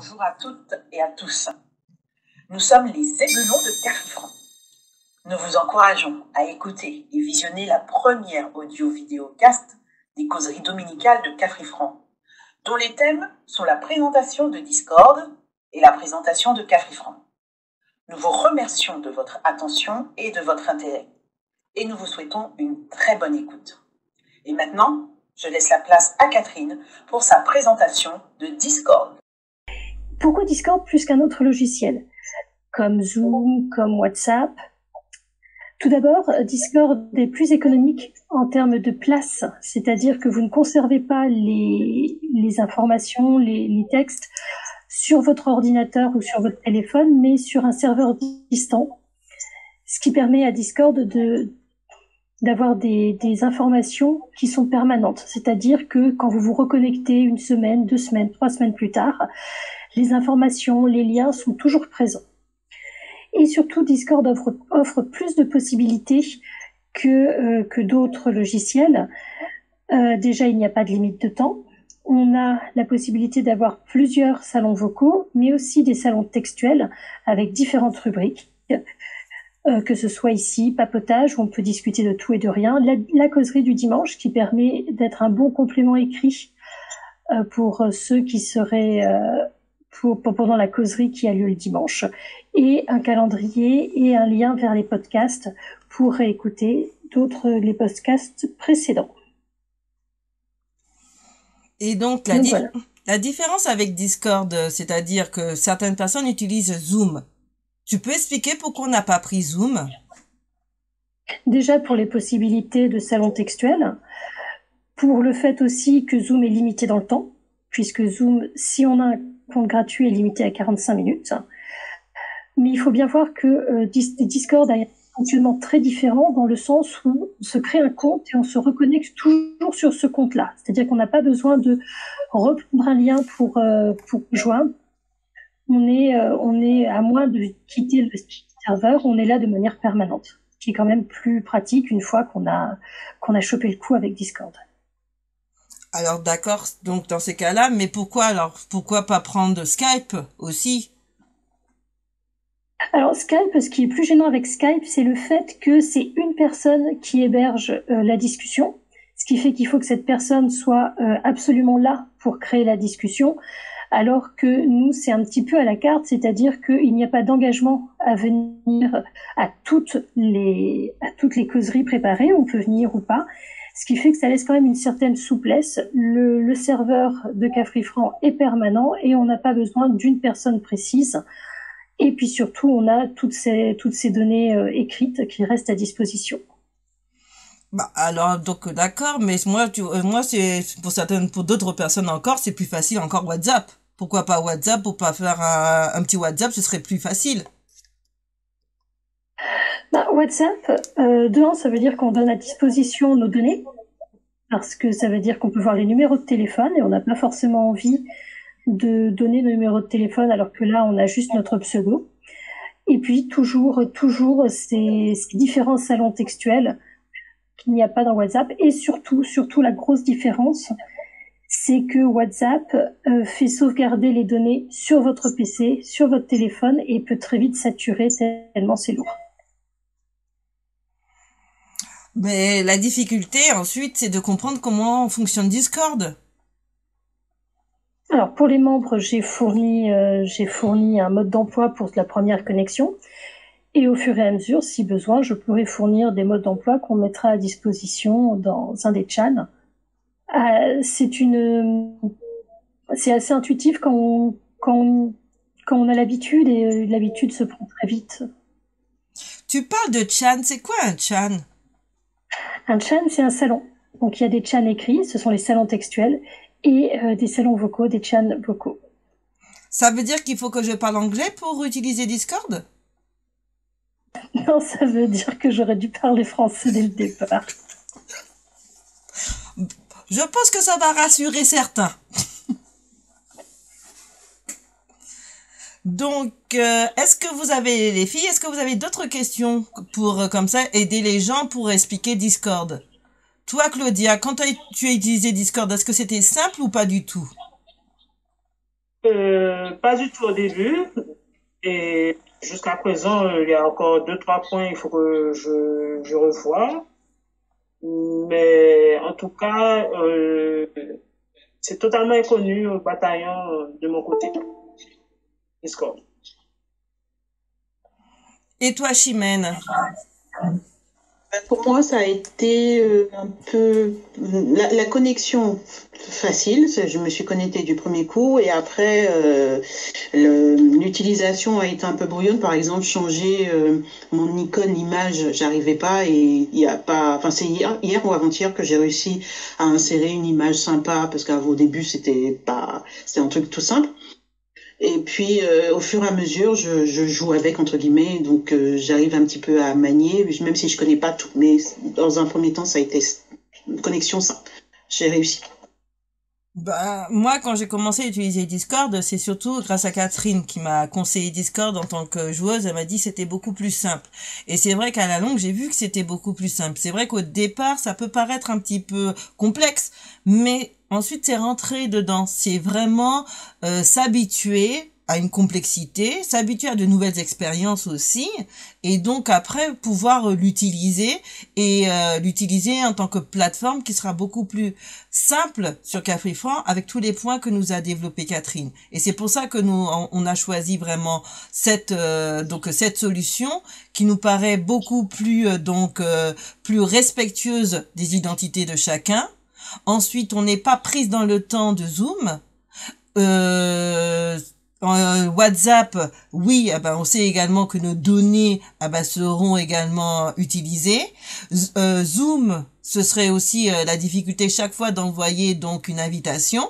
Bonjour à toutes et à tous. Nous sommes les Aiglelons de Cafrifranc. Nous vous encourageons à écouter et visionner la première audio-vidéo-cast des causeries dominicales de Cafrifranc, dont les thèmes sont la présentation de Discord et la présentation de Cafrifranc. Nous vous remercions de votre attention et de votre intérêt, et nous vous souhaitons une très bonne écoute. Et maintenant, je laisse la place à Catherine pour sa présentation de Discord. Pourquoi Discord plus qu'un autre logiciel, comme Zoom, comme WhatsApp? Tout d'abord, Discord est plus économique en termes de place, c'est-à-dire que vous ne conservez pas les informations, les textes sur votre ordinateur ou sur votre téléphone, mais sur un serveur distant, ce qui permet à Discord d'avoir des informations qui sont permanentes, c'est-à-dire que quand vous vous reconnectez 1 semaine, 2 semaines, 3 semaines plus tard, les informations, les liens sont toujours présents. Et surtout, Discord offre plus de possibilités que d'autres logiciels. Déjà, il n'y a pas de limite de temps. On a la possibilité d'avoir plusieurs salons vocaux, mais aussi des salons textuels avec différentes rubriques. Que ce soit ici, papotage, où on peut discuter de tout et de rien. La causerie du dimanche, qui permet d'être un bon complément écrit pour ceux qui seraient... pendant la causerie qui a lieu le dimanche, et un calendrier et un lien vers les podcasts pour réécouter les podcasts précédents. Et donc, la différence avec Discord, c'est-à-dire que certaines personnes utilisent Zoom. Tu peux expliquer pourquoi on n'a pas pris Zoom? Déjà pour les possibilités de salon textuel, pour le fait aussi que Zoom est limité dans le temps, puisque Zoom, si on a un compte gratuit, est limité à 45 minutes. Mais il faut bien voir que Discord a un fonctionnement très différent dans le sens où on se crée un compte et on se reconnecte toujours sur ce compte-là. C'est-à-dire qu'on n'a pas besoin de reprendre un lien pour joindre. On est à moins de quitter le serveur, on est là de manière permanente, ce qui est quand même plus pratique une fois qu'on a chopé le coup avec Discord. Alors d'accord, donc dans ces cas-là, mais pourquoi pas prendre Skype aussi? Alors Skype, ce qui est plus gênant avec Skype, c'est le fait que c'est une personne qui héberge la discussion, ce qui fait qu'il faut que cette personne soit absolument là pour créer la discussion, alors que nous, c'est un petit peu à la carte, c'est-à-dire qu'il n'y a pas d'engagement à venir à toutes les causeries préparées, on peut venir ou pas, ce qui fait que ça laisse quand même une certaine souplesse. Le serveur de Cafrifranc est permanent et on n'a pas besoin d'une personne précise. Et puis surtout, on a toutes ces données écrites qui restent à disposition. Bah alors donc d'accord, mais moi c'est pour d'autres personnes encore, c'est plus facile encore WhatsApp. Pourquoi pas WhatsApp? Pour pas faire un petit WhatsApp, ce serait plus facile. WhatsApp, ça veut dire qu'on donne à disposition nos données, parce que ça veut dire qu'on peut voir les numéros de téléphone et on n'a pas forcément envie de donner nos numéros de téléphone alors que là on a juste notre pseudo. Et puis toujours ces différents salons textuels qu'il n'y a pas dans WhatsApp. Et surtout la grosse différence, c'est que WhatsApp fait sauvegarder les données sur votre PC, sur votre téléphone et peut très vite saturer tellement c'est lourd. Mais la difficulté ensuite, c'est de comprendre comment fonctionne Discord. Alors pour les membres, j'ai fourni un mode d'emploi pour la première connexion. Et au fur et à mesure, si besoin, je pourrai fournir des modes d'emploi qu'on mettra à disposition dans un des chans. C'est assez intuitif quand on a l'habitude et l'habitude se prend très vite. Tu parles de chan, c'est quoi un chan? Un chan, c'est un salon. Donc il y a des chans écrits, ce sont les salons textuels, et des salons vocaux, des chans vocaux. Ça veut dire qu'il faut que je parle anglais pour utiliser Discord? Non, ça veut dire que j'aurais dû parler français dès le départ. Je pense que ça va rassurer certains. Donc, est-ce que vous avez, les filles, est-ce que vous avez d'autres questions pour, comme ça, aider les gens pour expliquer Discord? Toi, Claudia, quand tu as utilisé Discord, est-ce que c'était simple ou pas du tout? Pas du tout au début. Et jusqu'à présent, il y a encore deux, trois points, il faut que je revoie. Mais en tout cas, c'est totalement inconnu au bataillon de mon côté. Discord. Et toi, Chimène? Pour moi, ça a été un peu la connexion facile. Je me suis connectée du premier coup et après l'utilisation a été un peu brouillonne. Par exemple, changer mon icône image, j'arrivais pas et il y a pas. Enfin, c'est hier ou avant-hier que j'ai réussi à insérer une image sympa parce qu'au début c'était un truc tout simple. Et puis, au fur et à mesure, je joue avec, entre guillemets, donc j'arrive un petit peu à manier, même si je connais pas tout. Mais dans un premier temps, ça a été une connexion simple. J'ai réussi. Bah, moi, quand j'ai commencé à utiliser Discord, c'est surtout grâce à Catherine qui m'a conseillé Discord en tant que joueuse. Elle m'a dit que c'était beaucoup plus simple. Et c'est vrai qu'à la longue, j'ai vu que c'était beaucoup plus simple. C'est vrai qu'au départ, ça peut paraître un petit peu complexe, mais ensuite, c'est rentrer dedans. C'est vraiment s'habituer à une complexité, s'habituer à de nouvelles expériences aussi, et donc après pouvoir l'utiliser et l'utiliser en tant que plateforme qui sera beaucoup plus simple sur Cafrifran avec tous les points que nous a développé Catherine. Et c'est pour ça que on a choisi vraiment cette cette solution qui nous paraît beaucoup plus plus respectueuse des identités de chacun. Ensuite, on n'est pas prise dans le temps de Zoom. WhatsApp, oui, on sait également que nos données seront également utilisées. Zoom, ce serait aussi la difficulté chaque fois d'envoyer donc une invitation.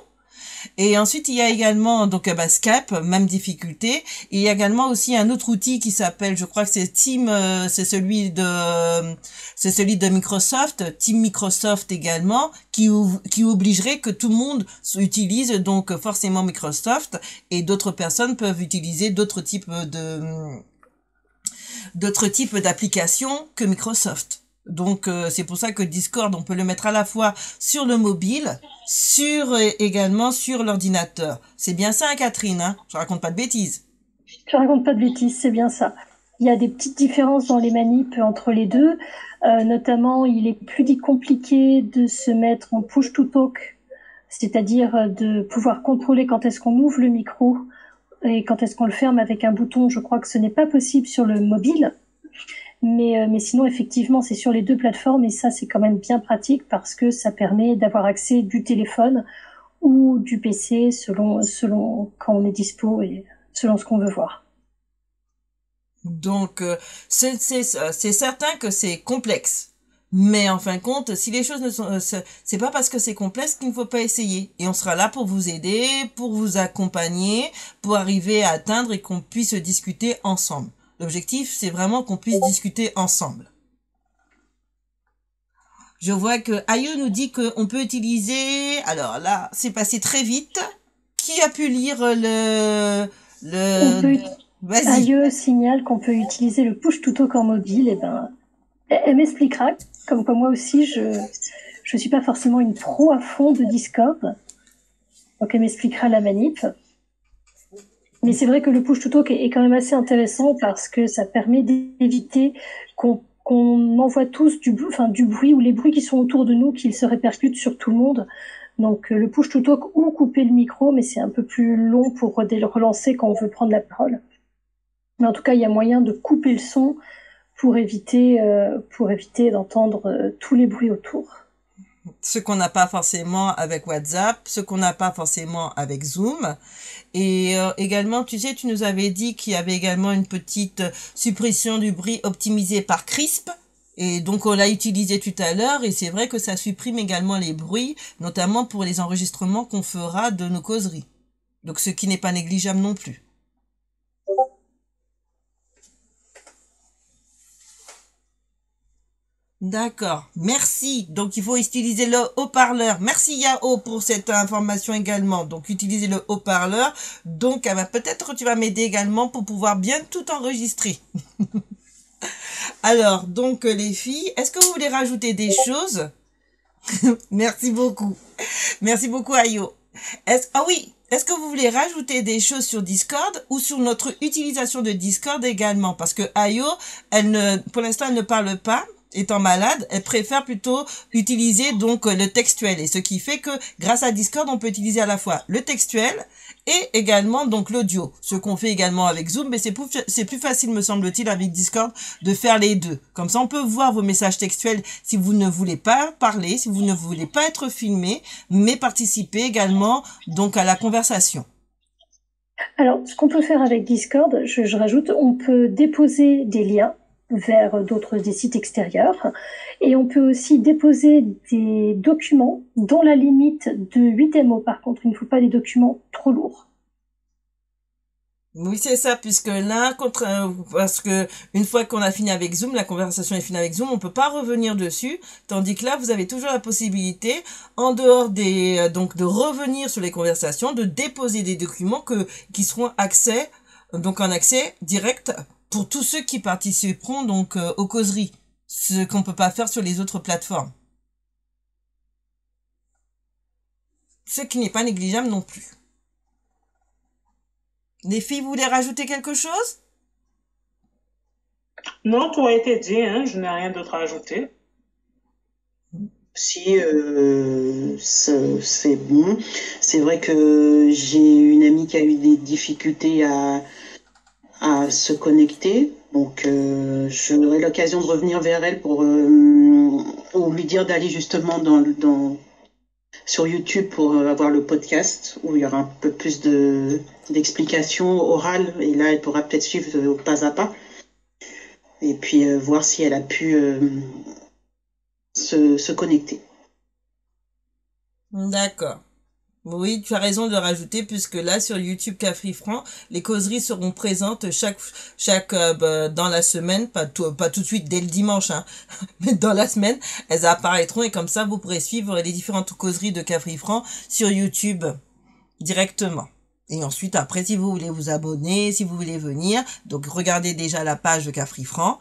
Et ensuite, il y a également Skype, même difficulté. Il y a également aussi un autre outil qui s'appelle, je crois que c'est Team, c'est celui de Microsoft, Team Microsoft également, qui obligerait que tout le monde utilise donc forcément Microsoft et d'autres personnes peuvent utiliser d'autres types d'applications que Microsoft. Donc c'est pour ça que Discord, on peut le mettre à la fois sur le mobile, également sur l'ordinateur. C'est bien ça, hein, Catherine, hein? Je raconte pas de bêtises. Je raconte pas de bêtises, c'est bien ça. Il y a des petites différences dans les manips entre les deux. Notamment, il est plus compliqué de se mettre en push to talk, c'est-à-dire de pouvoir contrôler quand est-ce qu'on ouvre le micro et quand est-ce qu'on le ferme avec un bouton. Je crois que ce n'est pas possible sur le mobile. Mais sinon, effectivement, c'est sur les deux plateformes et ça, c'est quand même bien pratique parce que ça permet d'avoir accès du téléphone ou du PC selon quand on est dispo et selon ce qu'on veut voir. Donc, c'est certain que c'est complexe. Mais en fin de compte, si les choses ne sont, c'est pas parce que c'est complexe qu'il ne faut pas essayer. Et on sera là pour vous aider, pour vous accompagner, pour arriver à atteindre et qu'on puisse discuter ensemble. L'objectif, c'est vraiment qu'on puisse discuter ensemble. Je vois que Ayo nous dit qu'on peut utiliser... Alors là, c'est passé très vite. Qui a pu lire Vas-y. Ayo signale qu'on peut utiliser le push to talk en mobile. Et elle m'expliquera. Comme quoi moi aussi, je suis pas forcément une pro à fond de Discord. Donc elle m'expliquera la manip. Mais c'est vrai que le push to talk est quand même assez intéressant parce que ça permet d'éviter qu'on envoie tous du bruit ou les bruits qui sont autour de nous, qu'ils se répercutent sur tout le monde. Donc le push to talk ou couper le micro, mais c'est un peu plus long pour relancer quand on veut prendre la parole. Mais en tout cas, il y a moyen de couper le son pour éviter d'entendre tous les bruits autour. Ce qu'on n'a pas forcément avec WhatsApp, ce qu'on n'a pas forcément avec Zoom. Et également, tu sais, tu nous avais dit qu'il y avait également une petite suppression du bruit optimisée par CRISP. Et donc, on l'a utilisé tout à l'heure et c'est vrai que ça supprime également les bruits, notamment pour les enregistrements qu'on fera de nos causeries. Donc, ce qui n'est pas négligeable non plus. D'accord, merci. Donc il faut utiliser le haut-parleur. Merci Yao pour cette information également. Donc utiliser le haut-parleur. Donc peut-être tu vas m'aider également pour pouvoir bien tout enregistrer. Alors, donc les filles, est-ce que vous voulez rajouter des choses? Merci beaucoup. Merci beaucoup Ayo. Ah oui, Est-ce que vous voulez rajouter des choses sur Discord ou sur notre utilisation de Discord également? Parce que Ayo, pour l'instant, elle ne parle pas. Étant malade, elle préfère plutôt utiliser donc le textuel. Et ce qui fait que grâce à Discord, on peut utiliser à la fois le textuel et également donc l'audio. Ce qu'on fait également avec Zoom, mais c'est plus facile, me semble-t-il, avec Discord de faire les deux. Comme ça, on peut voir vos messages textuels si vous ne voulez pas parler, si vous ne voulez pas être filmé, mais participer également donc à la conversation. Alors, ce qu'on peut faire avec Discord, je rajoute, on peut déposer des liens vers des sites extérieurs, et on peut aussi déposer des documents dans la limite de 8 MO. Par contre, il ne faut pas des documents trop lourds. Oui, c'est ça, puisque là, parce que une fois qu'on a fini avec Zoom, la conversation est finie avec Zoom, on peut pas revenir dessus, tandis que là, vous avez toujours la possibilité, en dehors donc de revenir sur les conversations, de déposer des documents qui seront en accès direct pour tous ceux qui participeront donc aux causeries, ce qu'on peut pas faire sur les autres plateformes. Ce qui n'est pas négligeable non plus. Les filles, vous voulez rajouter quelque chose? Non, tout a été dit, hein, je n'ai rien d'autre à ajouter. Si, c'est bon. C'est vrai que j'ai une amie qui a eu des difficultés à se connecter. Donc, j'aurai l'occasion de revenir vers elle pour ou lui dire d'aller justement sur YouTube pour avoir le podcast où il y aura un peu plus d'explications orales, et là elle pourra peut-être suivre pas à pas et puis voir si elle a pu se connecter. D'accord. Oui, tu as raison de rajouter, puisque là, sur YouTube Cafri Franc, les causeries seront présentes chaque dans la semaine, pas tout de suite dès le dimanche, hein, mais dans la semaine, elles apparaîtront, et comme ça, vous pourrez suivre les différentes causeries de Cafri Franc sur YouTube directement. Et ensuite, après, si vous voulez vous abonner, si vous voulez venir, donc regardez déjà la page de Cafri Franc,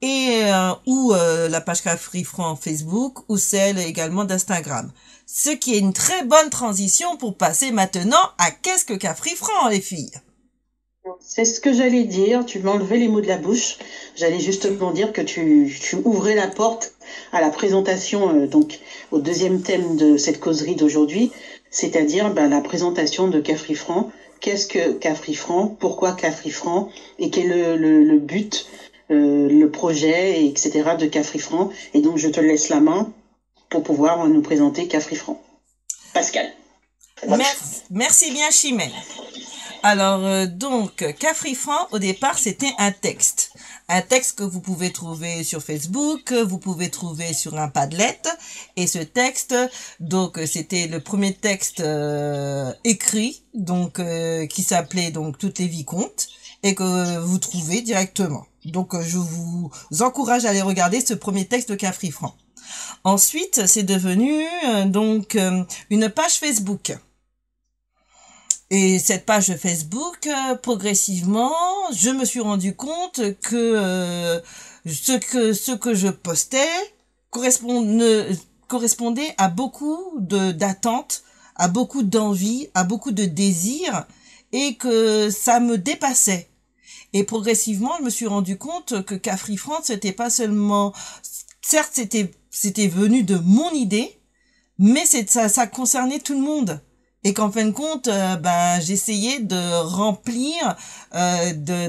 et ou la page Cafri Franc Facebook, ou celle également d'Instagram. Ce qui est une très bonne transition pour passer maintenant à qu'est-ce que Cafri Franc, les filles? C'est ce que j'allais dire, tu m'as enlevé les mots de la bouche. J'allais justement dire que tu ouvrais la porte à la présentation, donc au deuxième thème de cette causerie d'aujourd'hui, c'est-à-dire la présentation de Cafri Franc. Qu'est-ce que Cafri Franc? Pourquoi Cafri Franc? Et quel est le but, le projet, etc. de Cafri Franc? Et donc je te laisse la main pour pouvoir nous présenter Cafri Franc. Pascal. Merci bien, Chimène. Alors, donc, Cafri Franc, au départ, c'était un texte. Un texte que vous pouvez trouver sur Facebook, que vous pouvez trouver sur un Padlet. Et ce texte, donc, c'était le premier texte écrit, donc, qui s'appelait donc Toutes les vicomtes, et que vous trouvez directement. Donc, je vous encourage à aller regarder ce premier texte de Cafri Franc. Ensuite, c'est devenu une page Facebook. Et cette page Facebook, progressivement, je me suis rendu compte que ce que je postais correspondait à beaucoup d'attentes, à beaucoup d'envie, à beaucoup de désirs, et que ça me dépassait. Et progressivement, je me suis rendu compte que Cafri Franc, c'était pas seulement, certes, c'était venu de mon idée, mais ça concernait tout le monde. Et qu'en fin de compte, j'essayais de remplir,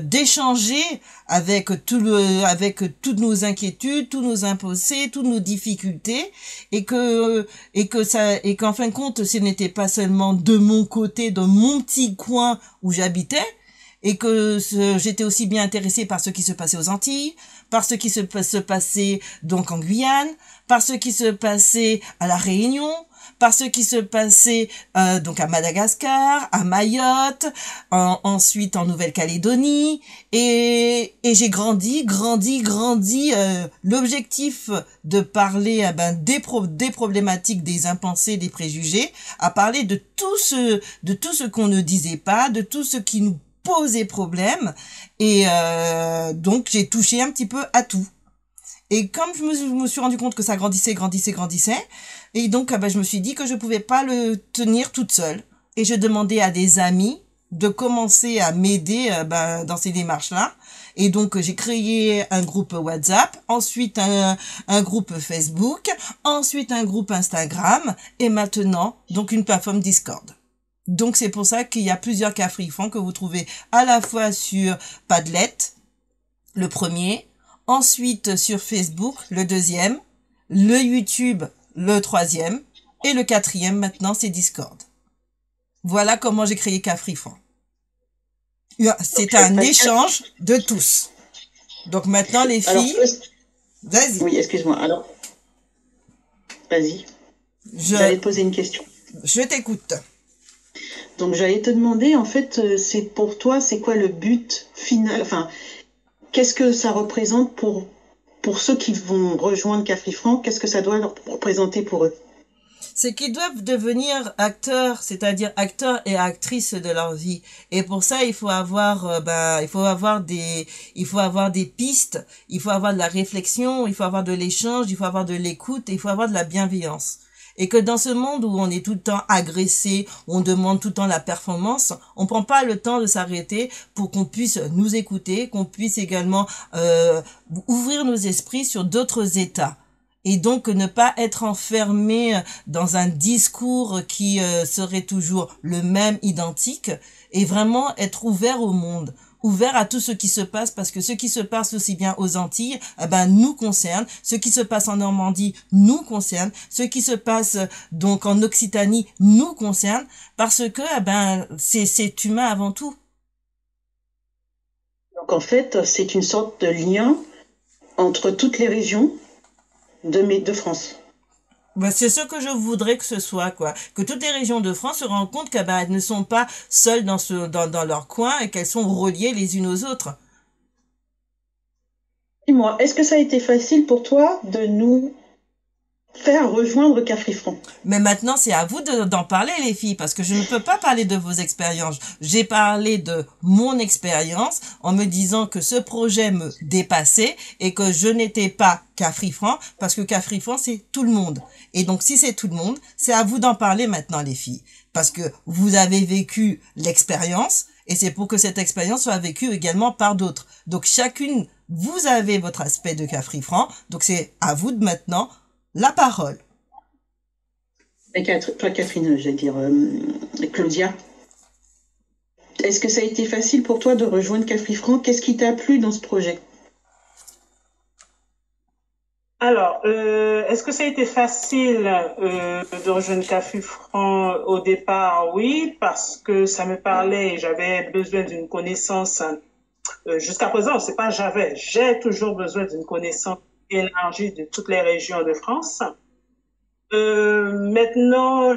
d'échanger avec toutes nos inquiétudes, tous nos impensés, toutes nos difficultés, et qu'en fin de compte, ce n'était pas seulement de mon côté, de mon petit coin où j'habitais, et que j'étais aussi bien intéressée par ce qui se passait aux Antilles, par ce qui se passait donc en Guyane, par ce qui se passait à La Réunion, par ce qui se passait donc à Madagascar, à Mayotte, ensuite en Nouvelle-Calédonie, et j'ai grandi. L'objectif de parler des problématiques, des impensés, des préjugés, à parler de tout ce qu'on ne disait pas, de tout ce qui nous posait problème, et donc j'ai touché un petit peu à tout. Et comme je me suis rendu compte que ça grandissait, et donc je me suis dit que je pouvais pas le tenir toute seule. et je demandais à des amis de commencer à m'aider dans ces démarches-là. Et donc, j'ai créé un groupe WhatsApp, ensuite un groupe Facebook, ensuite un groupe Instagram, et maintenant, donc une plateforme Discord. Donc, c'est pour ça qu'il y a plusieurs Cafrifans que vous trouvez à la fois sur Padlet, le premier, ensuite sur Facebook, le deuxième, le YouTube, le troisième, et le quatrième, maintenant, c'est Discord. Voilà comment j'ai créé Cafrifan. C'est un échange de tous. Donc maintenant, les filles... Vas-y. Oui, excuse-moi. Alors, vas-y. J'allais te poser une question. Je t'écoute. Donc, j'allais te demander, en fait, c'est pour toi, c'est quoi le but final? Enfin, qu'est-ce que ça représente pour ceux qui vont rejoindre Cafrifran? Qu'est-ce que ça doit leur représenter pour eux? C'est qu'ils doivent devenir acteurs, c'est-à-dire acteurs et actrices de leur vie. Et pour ça, il faut avoir, il faut avoir des pistes, il faut avoir de la réflexion, il faut avoir de l'échange, il faut avoir de l'écoute, il faut avoir de la bienveillance. Et que dans ce monde où on est tout le temps agressé, on demande tout le temps la performance, on prend pas le temps de s'arrêter pour qu'on puisse nous écouter, qu'on puisse également ouvrir nos esprits sur d'autres états. Et donc ne pas être enfermé dans un discours qui serait toujours le même, identique, et vraiment être ouvert au monde, ouvert à tout ce qui se passe, parce que ce qui se passe aussi bien aux Antilles, nous concerne, ce qui se passe en Normandie nous concerne, ce qui se passe donc en Occitanie nous concerne, parce que c'est humain avant tout. Donc en fait, c'est une sorte de lien entre toutes les régions de France. C'est ce que je voudrais que ce soit, quoi. Que toutes les régions de France se rendent compte qu'elles ne sont pas seules dans leur coin et qu'elles sont reliées les unes aux autres. Dis-moi, est-ce que ça a été facile pour toi de nous faire rejoindre Cafrifran? Mais maintenant, c'est à vous d'en parler, les filles, parce que je ne peux pas parler de vos expériences. J'ai parlé de mon expérience en me disant que ce projet me dépassait et que je n'étais pas Cafrifran, parce que Cafrifran, c'est tout le monde. Et donc, si c'est tout le monde, c'est à vous d'en parler maintenant, les filles, parce que vous avez vécu l'expérience et c'est pour que cette expérience soit vécue également par d'autres. Donc, chacune, vous avez votre aspect de Cafrifran, donc c'est à vous de maintenant la parole. Et toi, Catherine, j'allais dire, Claudia, est-ce que ça a été facile pour toi de rejoindre Cafrifran? Qu'est-ce qui t'a plu dans ce projet? Alors, est-ce que ça a été facile de rejoindre Cafrifran au départ? Oui, parce que ça me parlait et j'avais besoin d'une connaissance. Jusqu'à présent, c'est pas j'ai toujours besoin d'une connaissance élargie de toutes les régions de France. Maintenant,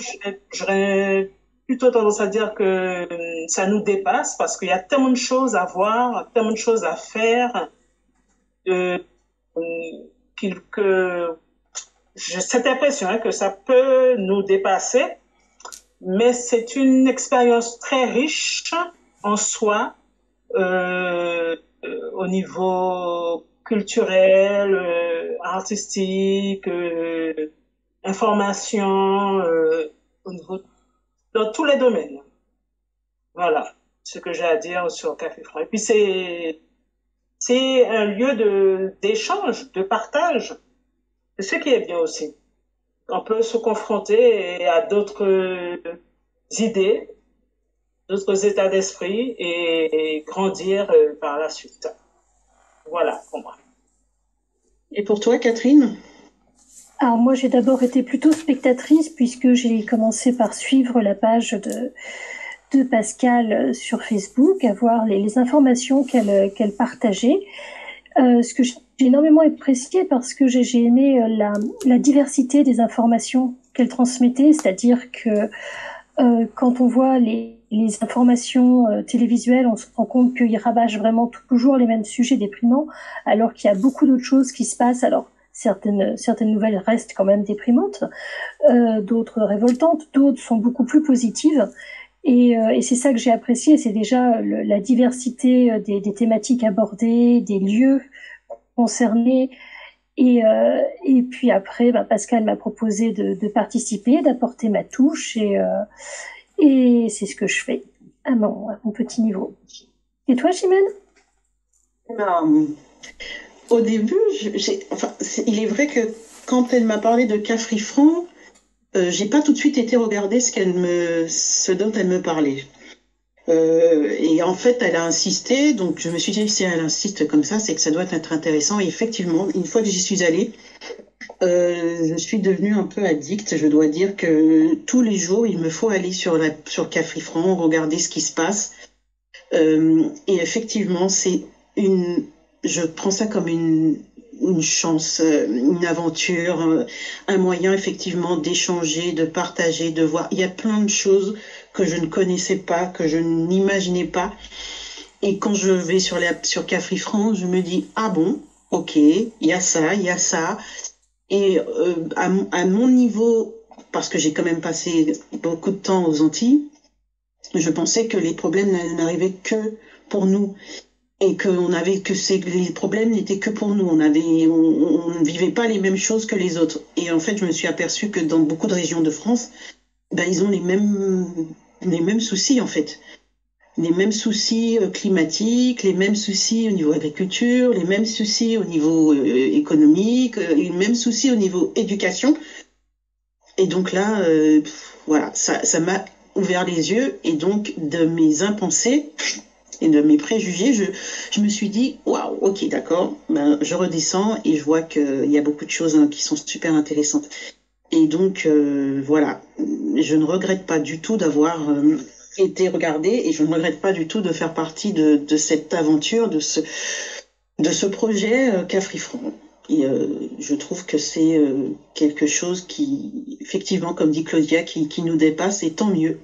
j'aurais plutôt tendance à dire que ça nous dépasse parce qu'il y a tellement de choses à voir, tellement de choses à faire, que j'ai cette impression que ça peut nous dépasser, mais c'est une expérience très riche en soi, au niveau culturel, artistique, information, au niveau, dans tous les domaines. Voilà ce que j'ai à dire sur Cafrifran. Et puis c'est un lieu d'échange, de partage. C'est ce qui est bien aussi. On peut se confronter à d'autres idées, d'autres états d'esprit et grandir par la suite. Voilà pour moi. Et pour toi, Catherine? Alors moi, j'ai d'abord été plutôt spectatrice puisque j'ai commencé par suivre la page de Pascal sur Facebook, à voir les informations qu'elle partageait. Ce que j'ai énormément apprécié parce que j'ai aimé la diversité des informations qu'elle transmettait, c'est-à-dire que quand on voit les informations télévisuelles, on se rend compte qu'ils rabâchent vraiment toujours les mêmes sujets déprimants, alors qu'il y a beaucoup d'autres choses qui se passent. Alors certaines nouvelles restent quand même déprimantes, d'autres révoltantes, d'autres sont beaucoup plus positives. Et c'est ça que j'ai apprécié, c'est déjà la diversité des thématiques abordées, des lieux concernés. Et puis après, Pascal m'a proposé de participer, d'apporter ma touche. Et Et c'est ce que je fais à mon petit niveau. Et toi, Chimène? Au début, il est vrai que quand elle m'a parlé de Cafrifran, j'ai pas tout de suite été regarder ce dont elle me parlait. Et en fait, elle a insisté, donc je me suis dit, si elle insiste comme ça, c'est que ça doit être intéressant. Et effectivement, une fois que j'y suis allée, je suis devenue un peu addict. Je dois dire que tous les jours, il me faut aller sur Cafrifran, regarder ce qui se passe. Et effectivement, je prends ça comme une chance, une aventure, un moyen effectivement d'échanger, de partager, de voir. Il y a plein de choses que je ne connaissais pas, que je n'imaginais pas. Et quand je vais sur Cafrifran, je me dis, ah bon, ok, il y a ça, il y a ça. Et à mon niveau, parce que j'ai quand même passé beaucoup de temps aux Antilles, je pensais que les problèmes n'arrivaient que pour nous. Et les problèmes n'étaient que pour nous. On ne vivait pas les mêmes choses que les autres. Et en fait, je me suis aperçue que dans beaucoup de régions de France, ils ont les mêmes soucis, en fait. Les mêmes soucis climatiques, les mêmes soucis au niveau agriculture, les mêmes soucis au niveau économique, les mêmes soucis au niveau éducation. Et donc là, voilà, ça m'a ouvert les yeux. Et donc, de mes impensés et de mes préjugés, je me suis dit, waouh, ok, d'accord, je redescends et je vois qu'il y a beaucoup de choses qui sont super intéressantes. Et donc, voilà, je ne regrette pas du tout d'avoir été regardée et je ne regrette pas du tout de faire partie de cette aventure, de ce projet Cafrifran. Et je trouve que c'est quelque chose qui, effectivement, comme dit Claudia, qui nous dépasse, et tant mieux,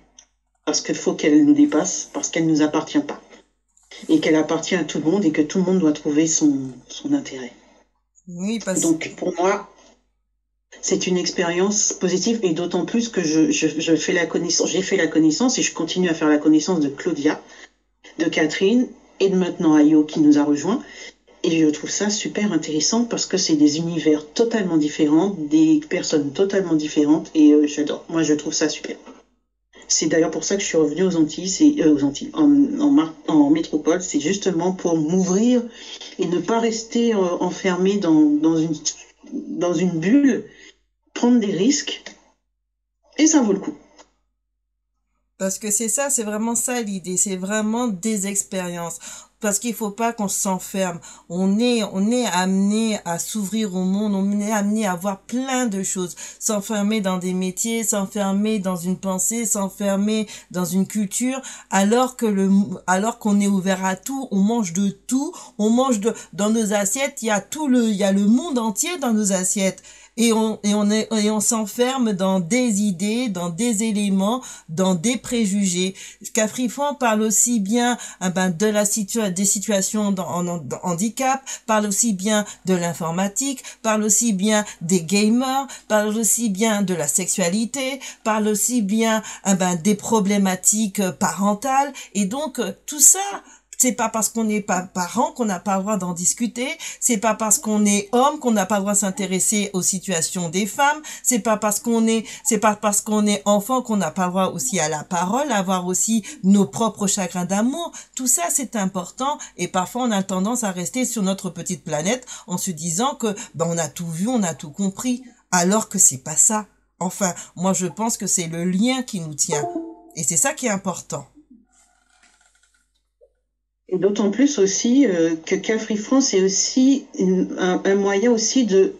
parce qu'il faut qu'elle nous dépasse, parce qu'elle ne nous appartient pas. Et qu'elle appartient à tout le monde et que tout le monde doit trouver son intérêt. Oui, Donc, pour moi, c'est une expérience positive et d'autant plus que j'ai fait la connaissance et je continue à faire la connaissance de Claudia, de Catherine et de maintenant Ayo qui nous a rejoints. Et je trouve ça super intéressant parce que c'est des univers totalement différents, des personnes totalement différentes et j'adore. Moi, je trouve ça super. C'est d'ailleurs pour ça que je suis revenue aux Antilles, en métropole. C'est justement pour m'ouvrir et ne pas rester enfermée dans une bulle, prendre des risques. Et ça vaut le coup. Parce que c'est vraiment ça l'idée, c'est vraiment des expériences. Parce qu'il faut pas qu'on s'enferme. On est amené à s'ouvrir au monde, on est amené à voir plein de choses. S'enfermer dans des métiers, s'enfermer dans une pensée, s'enfermer dans une culture, alors qu'on est ouvert à tout, on mange de tout, dans nos assiettes, il y a le monde entier dans nos assiettes. Et on s'enferme dans des idées, dans des éléments, dans des préjugés. Cafrifran parle aussi bien des situations en handicap, parle aussi bien de l'informatique, parle aussi bien des gamers, parle aussi bien de la sexualité, parle aussi bien des problématiques parentales. Et donc tout ça, c'est pas parce qu'on n'est pas parent qu'on n'a pas le droit d'en discuter. C'est pas parce qu'on est homme qu'on n'a pas le droit de s'intéresser aux situations des femmes. C'est pas parce qu'on est enfant qu'on n'a pas le droit aussi à la parole, à avoir aussi nos propres chagrins d'amour. Tout ça, c'est important. Et parfois, on a tendance à rester sur notre petite planète en se disant que, on a tout vu, on a tout compris. Alors que c'est pas ça. Enfin, moi, je pense que c'est le lien qui nous tient. Et c'est ça qui est important. Et d'autant plus aussi que Cafrifran, c'est aussi un moyen aussi de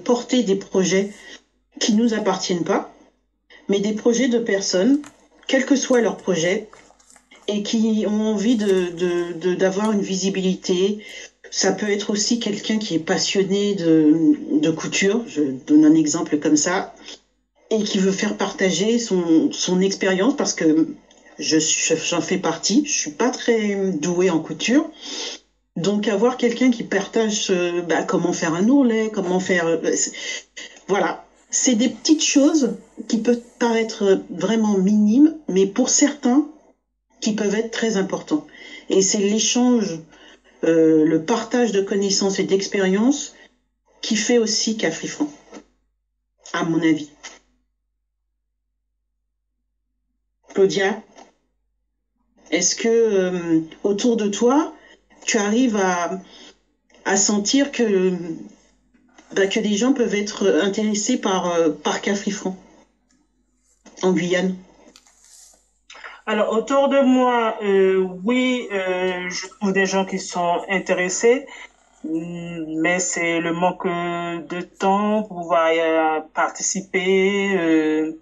porter des projets qui nous appartiennent pas, mais des projets de personnes, quel que soit leur projet, et qui ont envie d'avoir une visibilité. Ça peut être aussi quelqu'un qui est passionné de couture, je donne un exemple comme ça, et qui veut faire partager son expérience parce que j'en fais partie, je suis pas très douée en couture. Donc avoir quelqu'un qui partage comment faire un ourlet, comment faire... voilà, c'est des petites choses qui peuvent paraître vraiment minimes, mais pour certains, qui peuvent être très importants. Et c'est l'échange, le partage de connaissances et d'expériences qui fait aussi Cafrifran, à mon avis. Claudia, est-ce que autour de toi, tu arrives à sentir que les gens peuvent être intéressés par Cafrifran en Guyane? Alors, autour de moi, oui, je trouve des gens qui sont intéressés, mais c'est le manque de temps pour pouvoir participer.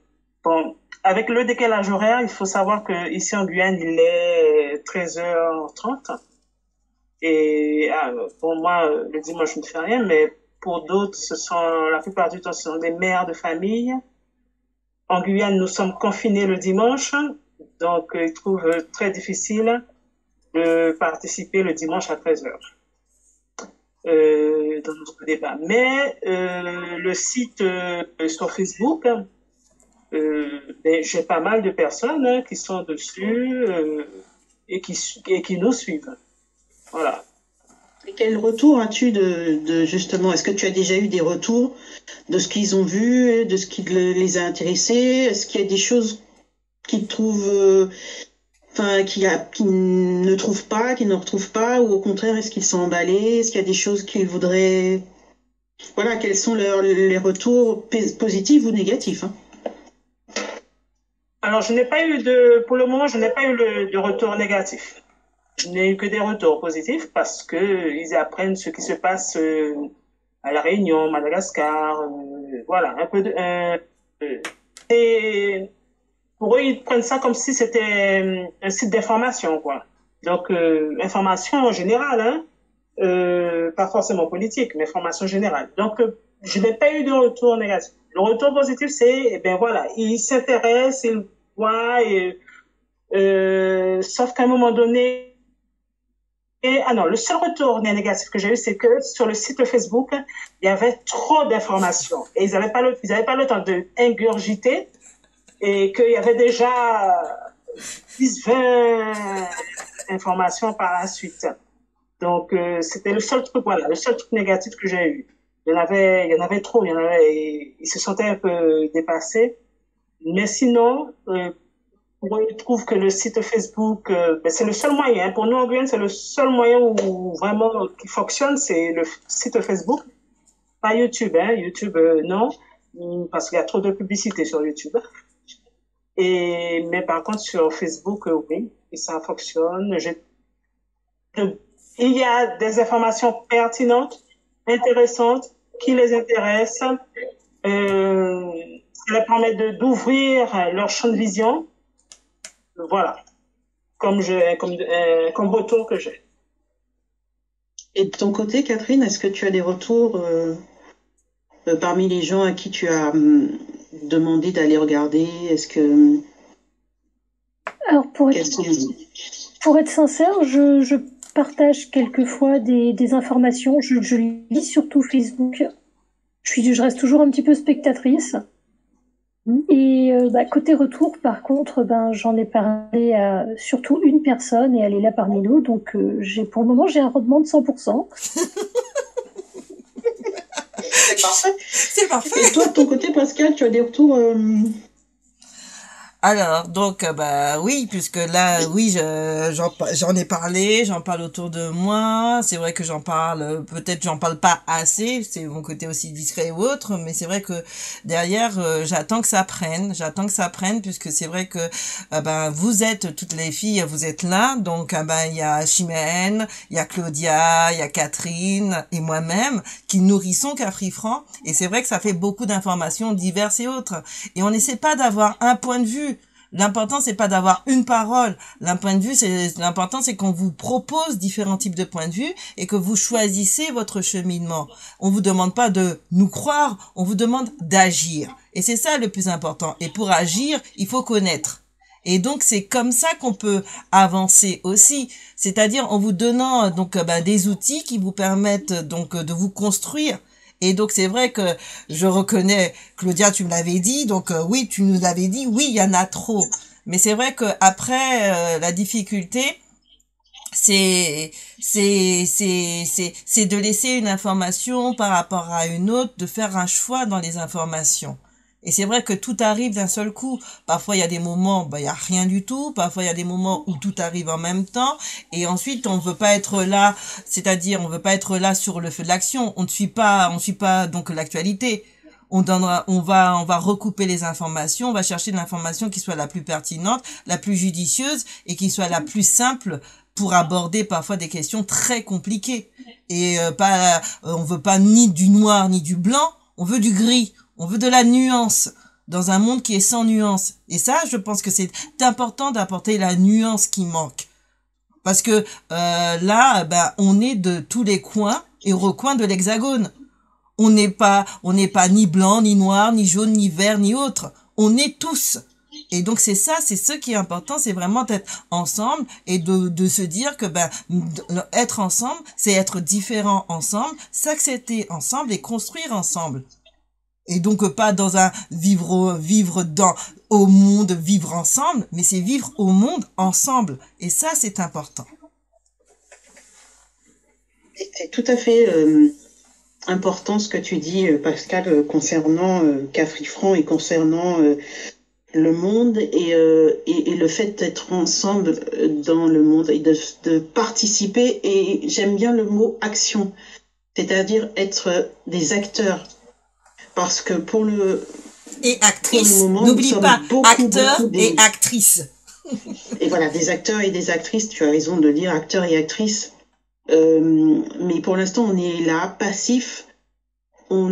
Bon, avec le décalage horaire, il faut savoir que ici en Guyane, il est 13h30. Et pour moi, le dimanche, je ne fais rien, mais pour d'autres, la plupart du temps, ce sont des mères de famille. En Guyane, nous sommes confinés le dimanche, donc ils trouvent très difficile de participer le dimanche à 13h dans notre débat. Mais le site sur Facebook, j'ai pas mal de personnes qui sont dessus et qui nous suivent. Voilà. Et quel retour as-tu de justement, est-ce que tu as déjà eu des retours de ce qu'ils ont vu, de ce qui les a intéressés? Est-ce qu'il y a des choses qu'ils trouvent, qui ne trouvent pas, qu'ils ne retrouvent pas, ou au contraire, est-ce qu'ils sont emballés? Est-ce qu'il y a des choses qu'ils voudraient... Voilà, quels sont les retours positifs ou négatifs, hein? Alors, pour le moment, je n'ai pas eu de retour négatif. Je n'ai eu que des retours positifs parce que ils apprennent ce qui se passe à La Réunion, Madagascar, voilà, un peu et pour eux, ils prennent ça comme si c'était un site d'information, quoi. Donc, information générale, hein, pas forcément politique, mais information générale. Donc, je n'ai pas eu de retour négatif. Le retour positif, c'est, eh ben voilà, ils s'intéressent, ils voient, sauf qu'à un moment donné, non, le seul retour négatif que j'ai eu, c'est que sur le site Facebook, il y avait trop d'informations et ils n'avaient pas le temps de ingurgiter et qu'il y avait déjà 10-20 informations par la suite. Donc, c'était le seul truc, voilà, le seul truc négatif que j'ai eu. Il y en avait trop, ils se sentaient un peu dépassés. Mais sinon, moi, je trouve que le site Facebook, c'est le seul moyen. Pour nous, en Guyane, c'est le seul moyen où vraiment qui fonctionne, c'est le site Facebook. Pas YouTube, hein. YouTube, non. Parce qu'il y a trop de publicité sur YouTube. Mais par contre, sur Facebook, oui. Et ça fonctionne. Il y a des informations pertinentes, intéressantes, qui les intéressent. Ça leur permet d'ouvrir leur champ de vision. Voilà, comme retour que j'ai. Et de ton côté, Catherine, est-ce que tu as des retours parmi les gens à qui tu as demandé d'aller regarder? Est-ce que... Alors, pour être sincère, je partage quelquefois des informations. Je lis surtout Facebook. Je reste toujours un petit peu spectatrice. Et côté retour, par contre, j'en ai parlé à surtout une personne et elle est là parmi nous. Donc, pour le moment, j'ai un rendement de 100%. C'est parfait. C'est parfait. Et toi, de ton côté, Pascal, tu as des retours Alors, donc, oui, puisque là, oui, j'en ai parlé, j'en parle autour de moi. C'est vrai que peut-être j'en parle pas assez, c'est mon côté aussi discret ou autre, mais c'est vrai que derrière, j'attends que ça prenne, puisque c'est vrai que, vous êtes, toutes les filles, vous êtes là, donc, il y a Chimène, il y a Claudia, il y a Catherine et moi-même qui nourrissons Cafrifran, et c'est vrai que ça fait beaucoup d'informations diverses et autres. Et on n'essaie pas d'avoir un point de vue. L'important, c'est pas d'avoir une parole. L'important, c'est qu'on vous propose différents types de points de vue et que vous choisissez votre cheminement. On vous demande pas de nous croire, on vous demande d'agir. Et c'est ça le plus important. Et pour agir, il faut connaître. Et donc, c'est comme ça qu'on peut avancer aussi. C'est-à-dire en vous donnant, donc, des outils qui vous permettent, donc, de vous construire. Et donc, c'est vrai que je reconnais, Claudia, tu me l'avais dit, donc oui, tu nous l'avais dit, oui, il y en a trop. Mais c'est vrai que après la difficulté, c'est de laisser une information par rapport à une autre, de faire un choix dans les informations. Et c'est vrai que tout arrive d'un seul coup. Parfois, il y a des moments, bah, il y a rien du tout. Parfois, il y a des moments où tout arrive en même temps. Et ensuite, on veut pas être là, c'est-à-dire, on veut pas être là sur le feu de l'action. On ne suit pas, donc, l'actualité. On va recouper les informations, on va chercher de l'information qui soit la plus pertinente, la plus judicieuse et qui soit la plus simple pour aborder parfois des questions très compliquées. Et on veut pas ni du noir ni du blanc, on veut du gris, on veut de la nuance dans un monde qui est sans nuance. Et ça, je pense que c'est important d'apporter la nuance qui manque. Parce que là, ben, on est de tous les coins et recoins de l'Hexagone. On n'est pas ni blanc, ni noir, ni jaune, ni vert, ni autre. On est tous. Et donc c'est ça, c'est ce qui est important, c'est vraiment d'être ensemble et de se dire que ben être ensemble, c'est être différent ensemble, s'accepter ensemble et construire ensemble. Et donc pas dans un vivre au monde, vivre ensemble, mais c'est vivre au monde ensemble. Et ça, c'est important. C'est tout à fait important ce que tu dis, Pascal, concernant Cafrifranc et concernant le monde et le fait d'être ensemble dans le monde et de participer. Et j'aime bien le mot action, c'est-à-dire être des acteurs. Parce que et actrices, n'oublie pas, acteurs et actrices. Et voilà, des acteurs et des actrices, tu as raison de dire acteurs et actrices. Mais pour l'instant, on est là, passif, on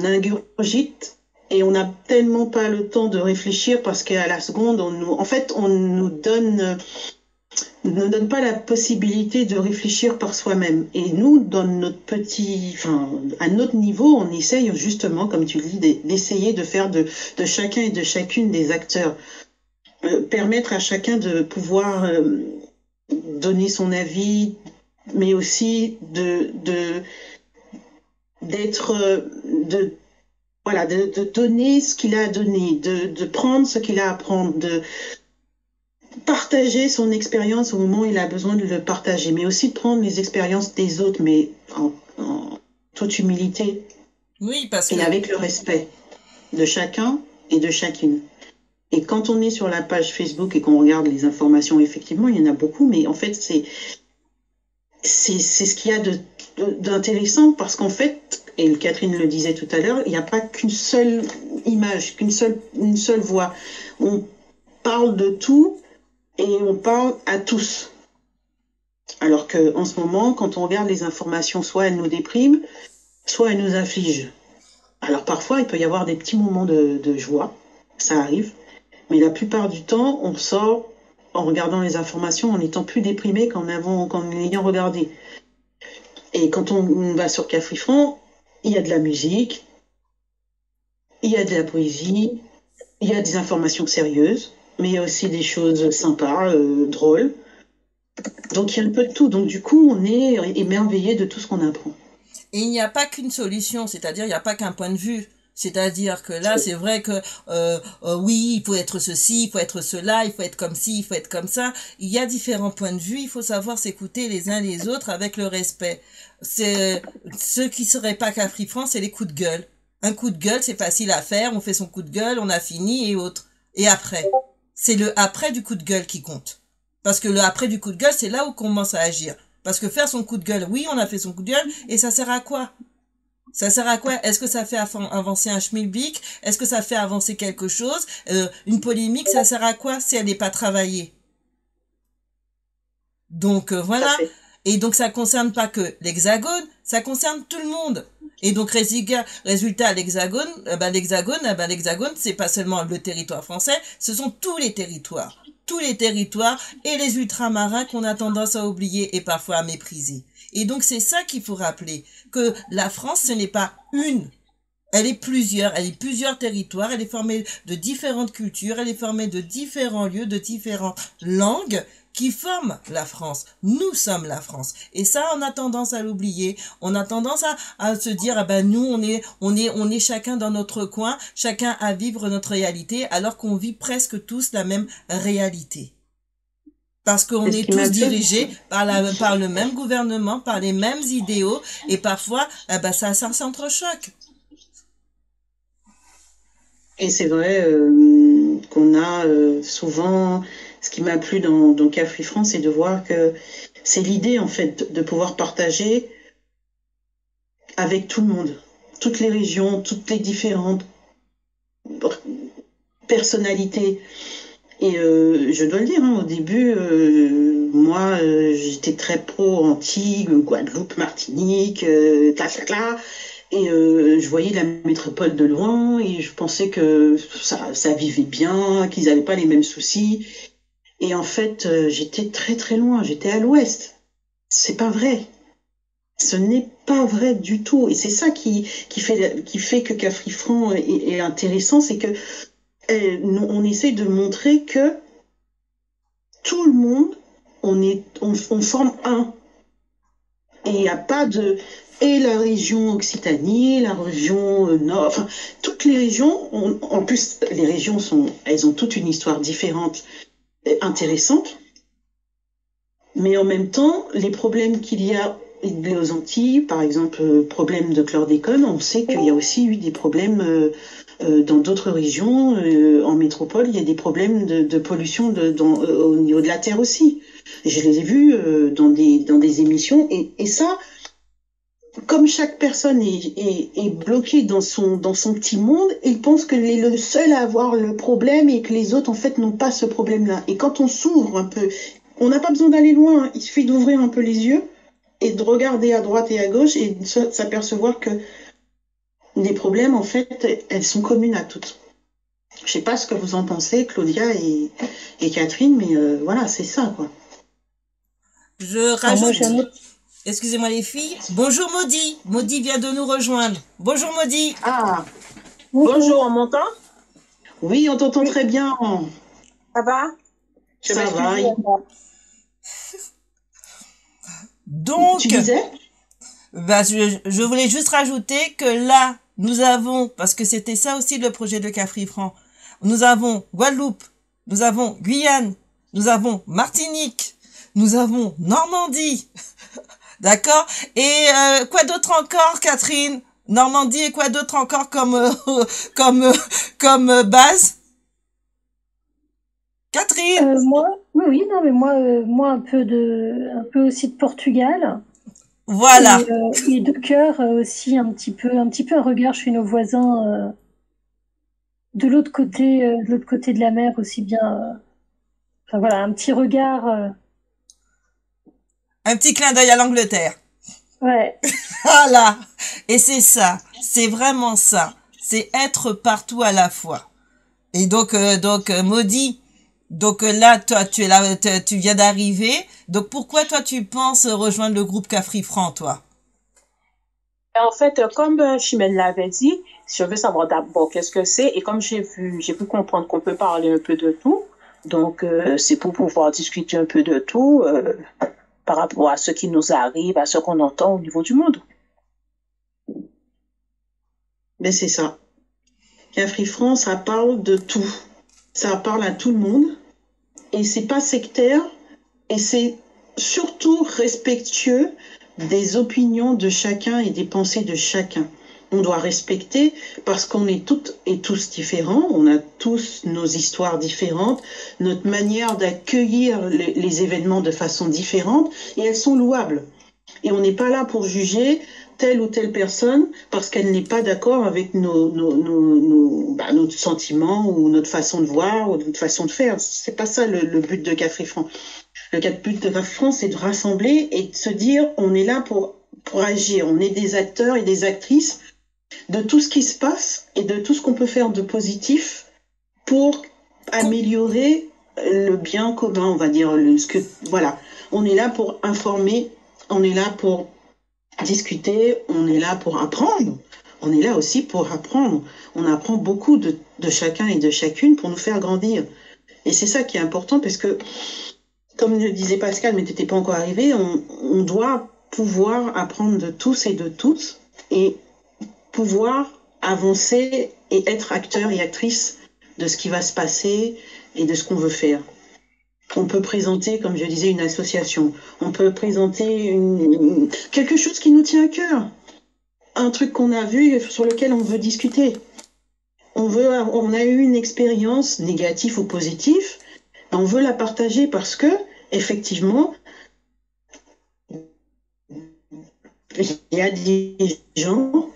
ingurgite et on n'a tellement pas le temps de réfléchir parce qu'à la seconde, on ne donne pas la possibilité de réfléchir par soi-même. Et nous, dans à notre niveau, on essaye justement, comme tu le dis, d'essayer de faire de chacun et de chacune des acteurs, permettre à chacun de pouvoir donner son avis, mais aussi de donner ce qu'il a à donner, de prendre ce qu'il a à prendre, de partager son expérience au moment où il a besoin de le partager, mais aussi de prendre les expériences des autres, mais en toute humilité. Oui, et avec le respect de chacun et de chacune. Et quand on est sur la page Facebook et qu'on regarde les informations, effectivement, il y en a beaucoup, mais en fait, c'est ce qu'il y a d'intéressant parce qu'en fait, et Catherine le disait tout à l'heure, il n'y a pas qu'une seule image, une seule voix. On parle de tout et on parle à tous. Alors qu'en ce moment, quand on regarde les informations, soit elles nous dépriment, soit elles nous affligent. Alors parfois, il peut y avoir des petits moments de joie, ça arrive, mais la plupart du temps, on sort en regardant les informations en étant plus déprimé qu'en ayant regardé. Et quand on va sur Cafrifranc, il y a de la musique, il y a de la poésie, il y a des informations sérieuses, mais il y a aussi des choses sympas, drôles. Donc il y a un peu de tout. Donc du coup, on est émerveillé de tout ce qu'on apprend. Et il n'y a pas qu'une solution, c'est-à-dire il n'y a pas qu'un point de vue. C'est-à-dire que là, c'est vrai que oui, il faut être ceci, il faut être cela, il faut être comme ci, il faut être comme ça. Il y a différents points de vue, il faut savoir s'écouter les uns les autres avec le respect. C'est ceux qui seraient pas Cafrifranc, c'est les coups de gueule. Un coup de gueule, c'est facile à faire, on fait son coup de gueule, on a fini et autres. Et après, c'est le après du coup de gueule qui compte. Parce que le après du coup de gueule, c'est là où on commence à agir. Parce que faire son coup de gueule, oui, on a fait son coup de gueule, et ça sert à quoi? Ça sert à quoi? Est-ce que ça fait avancer un schmilblick? Est-ce que ça fait avancer quelque chose? Une polémique, ça sert à quoi si elle n'est pas travaillée? Donc voilà. Et donc ça concerne pas que l'Hexagone, ça concerne tout le monde. Et donc résultat l'Hexagone, l'Hexagone, c'est pas seulement le territoire français, ce sont tous les territoires et les ultramarins qu'on a tendance à oublier et parfois à mépriser. Et donc c'est ça qu'il faut rappeler, que la France, ce n'est pas une, elle est plusieurs territoires, elle est formée de différentes cultures, elle est formée de différents lieux, de différentes langues qui forment la France. Nous sommes la France. Et ça, on a tendance à l'oublier. On a tendance à se dire, ah ben nous, on est chacun dans notre coin, chacun à vivre notre réalité, alors qu'on vit presque tous la même réalité. Parce qu'on est tous dirigés par le même gouvernement, par les mêmes idéaux, et parfois, ça s'entrechoque. Et c'est vrai qu'on a souvent, ce qui m'a plu dans Cafri France, c'est de voir que c'est l'idée en fait de pouvoir partager avec tout le monde, toutes les régions, toutes les différentes personnalités. Et je dois le dire, hein, au début, moi, j'étais très pro Antilles, Guadeloupe, Martinique, tla. Et je voyais la métropole de loin et je pensais que ça vivait bien, qu'ils n'avaient pas les mêmes soucis. Et en fait, j'étais très très loin, j'étais à l'ouest. C'est pas vrai. Ce n'est pas vrai du tout. Et c'est ça qui fait que Cafri Franc est intéressant, c'est que on essaie de montrer que tout le monde, on forme un. Et il n'y a pas de... Et la région Occitanie, la région Nord, enfin, toutes les régions, en plus, les régions elles ont toutes une histoire différente, intéressante. Mais en même temps, les problèmes qu'il y a aux Antilles, par exemple, problème de chlordécone, on sait qu'il y a aussi eu des problèmes dans d'autres régions, en métropole, il y a des problèmes de pollution au niveau de la terre aussi. Je les ai vus dans des émissions et ça, comme chaque personne est bloquée dans son petit monde, il pense qu'il est le seul à avoir le problème et que les autres en fait n'ont pas ce problème-là. Et quand on s'ouvre un peu, on n'a pas besoin d'aller loin, hein, il suffit d'ouvrir un peu les yeux et de regarder à droite et à gauche et de s'apercevoir que les problèmes, en fait, elles sont communes à toutes. Je sais pas ce que vous en pensez, Claudia et Catherine, mais voilà, c'est ça, quoi. Je rajoute... Excusez-moi les filles. Bonjour Maudit. Maudit vient de nous rejoindre. Bonjour Maudit. Ah. Bonjour, on m'entend? Oui, on t'entend très bien. Ça va? Ça va. Donc, tu disais? Bah, je voulais juste rajouter que là, nous avons, parce que c'était ça aussi le projet de Cafri Franc, nous avons Guadeloupe, nous avons Guyane, nous avons Martinique, nous avons Normandie, d'accord? Et quoi d'autre encore, Catherine? Normandie et quoi d'autre encore comme base? Catherine? Oui, non, mais moi un peu aussi de Portugal. Voilà. Et de cœur aussi un petit peu un regard chez nos voisins de l'autre côté de la mer aussi bien. Enfin voilà, un petit regard. Un petit clin d'œil à l'Angleterre. Ouais. Voilà. Et c'est ça. C'est vraiment ça. C'est être partout à la fois. Et donc Maudit. Donc là, toi, tu es là, tu viens d'arriver. Donc pourquoi toi tu penses rejoindre le groupe Cafri Franc, toi? En fait, comme Chimène l'avait dit, je veux savoir d'abord qu'est-ce que c'est, et comme j'ai pu comprendre qu'on peut parler un peu de tout, donc c'est pour pouvoir discuter un peu de tout par rapport à ce qui nous arrive, à ce qu'on entend au niveau du monde. Mais c'est ça. Cafri Franc, ça parle de tout. Ça parle à tout le monde et c'est pas sectaire et c'est surtout respectueux des opinions de chacun et des pensées de chacun. On doit respecter parce qu'on est toutes et tous différents, on a tous nos histoires différentes, notre manière d'accueillir les événements de façon différente et elles sont louables. Et on n'est pas là pour juger telle ou telle personne parce qu'elle n'est pas d'accord avec nos sentiments ou notre façon de voir ou notre façon de faire. C'est pas ça le but de Cafri Franc. Le but de Cafri Franc, c'est de rassembler et de se dire on est là pour agir. On est des acteurs et des actrices de tout ce qui se passe et de tout ce qu'on peut faire de positif pour améliorer le bien commun, on va dire. Voilà. On est là pour informer, on est là pour discuter, on est là pour apprendre. On est là aussi pour apprendre. On apprend beaucoup de chacun et de chacune pour nous faire grandir. Et c'est ça qui est important parce que, comme le disait Pascal, mais tu n'étais pas encore arrivé, on doit pouvoir apprendre de tous et de toutes et pouvoir avancer et être acteur et actrice de ce qui va se passer et de ce qu'on veut faire. On peut présenter, comme je disais, une association. On peut présenter quelque chose qui nous tient à cœur. Un truc qu'on a vu sur lequel on veut discuter. on a eu une expérience négative ou positive, on veut la partager parce que, effectivement, il y a des gens